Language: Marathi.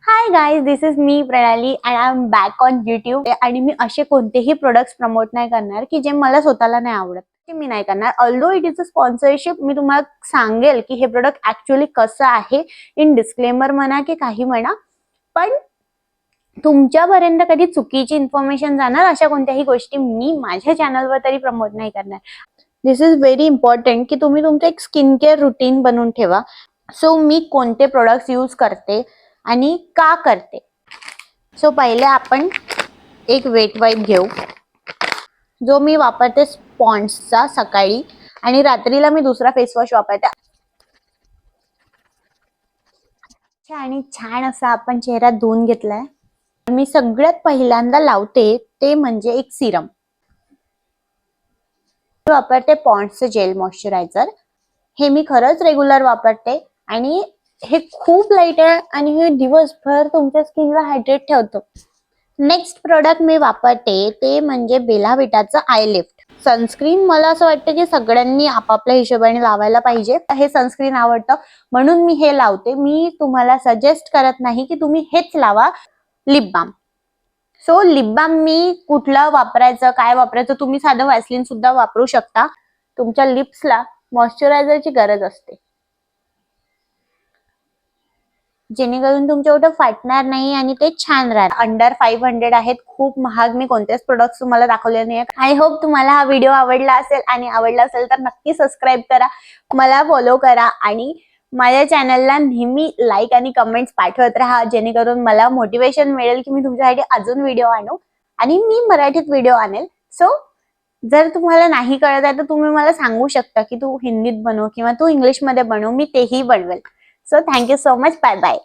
Hi guys, this is me प्रणाली and I am back on YouTube. आणि मी असे कोणतेही प्रोडक्ट्स प्रमोट नाही करणार की जे मला स्वतःला नाही आवडत, ते मी नाही करणार. Although it is a sponsorship, मी तुम्हाला सांगेल की हे प्रोडक्ट ऍक्च्युअली कसं आहे, इन डिस्क्लेमर म्हणा की काही म्हणा, पण तुमच्यापर्यंत कधी चुकीची इन्फॉर्मेशन जाणार अशा कोणत्याही गोष्टी मी माझ्या चॅनलवर तरी प्रमोट नाही करणार. दिस इज व्हेरी इम्पॉर्टंट की तुम्ही तुमचं एक स्किन केअर रुटीन बनवून ठेवा. सो मी कोणते प्रोडक्ट्स यूज करते आणि का करते. सो पहिले आपण एक वेट वाईप घेऊ, जो मी वापरते स्पॉन्सचा सकाळी, आणि रात्रीला मी दुसरा फेस वॉश वापरते. आणि छान असा आपण चेहरा धुवून घेतलाय. मी सगळ्यात पहिल्यांदा लावते ते म्हणजे एक सिरम. वापरते पॉन्ड्सचे जेल मॉइश्चरायझर. हे मी खरंच रेग्युलर वापरते आणि हे खूप लाईट आहे आणि हे दिवसभर तुमच्या स्किनला हायड्रेट ठेवतं. नेक्स्ट प्रोडक्ट मी वापरते ते म्हणजे बेला विटाचं आय लिफ्ट सनस्क्रीन. मला असं वाटतं की सगळ्यांनी आपापल्या हिशोबाने लावायला पाहिजे. हे सनस्क्रीन आवडतं म्हणून मी हे लावते. मी तुम्हाला सजेस्ट करत नाही की तुम्ही हेच लावा. Lip balm. So lip balm मी कुठलं वापरायचं, काय वापरायचं, तुम्ही साधं व्हॅसलीन सुद्धा वापरू शकता. तुमच्या लिप्सला मॉइश्चरायझरची गरज असते, जेणेकरून तुमच्या ओठ फाटणार नाही आणि ते छान राहणार. अंडर 500 आहेत, खूप महाग. मी कोणतेच प्रोडक्ट्स तुम्हाला दाखवले नाही. आय होप तुम्हाला हा व्हिडिओ आवडला असेल, आणि आवडला असेल तर नक्की सबस्क्राईब करा, मला फॉलो करा आणि माझ्या चॅनलला नेहमी लाईक आणि कमेंट्स पाठवत राहा, जेणेकरून मला मोटिवेशन मिळेल की मी तुमच्यासाठी अजून व्हिडिओ आणू, आणि मी मराठीत व्हिडिओ आणेल. सो जर तुम्हाला नाही कळत आहे तर तुम्ही मला सांगू शकता की तू हिंदीत बनव किंवा तू इंग्लिशमध्ये बनव, मी तेही बनवेल. So thank you so much. Bye bye.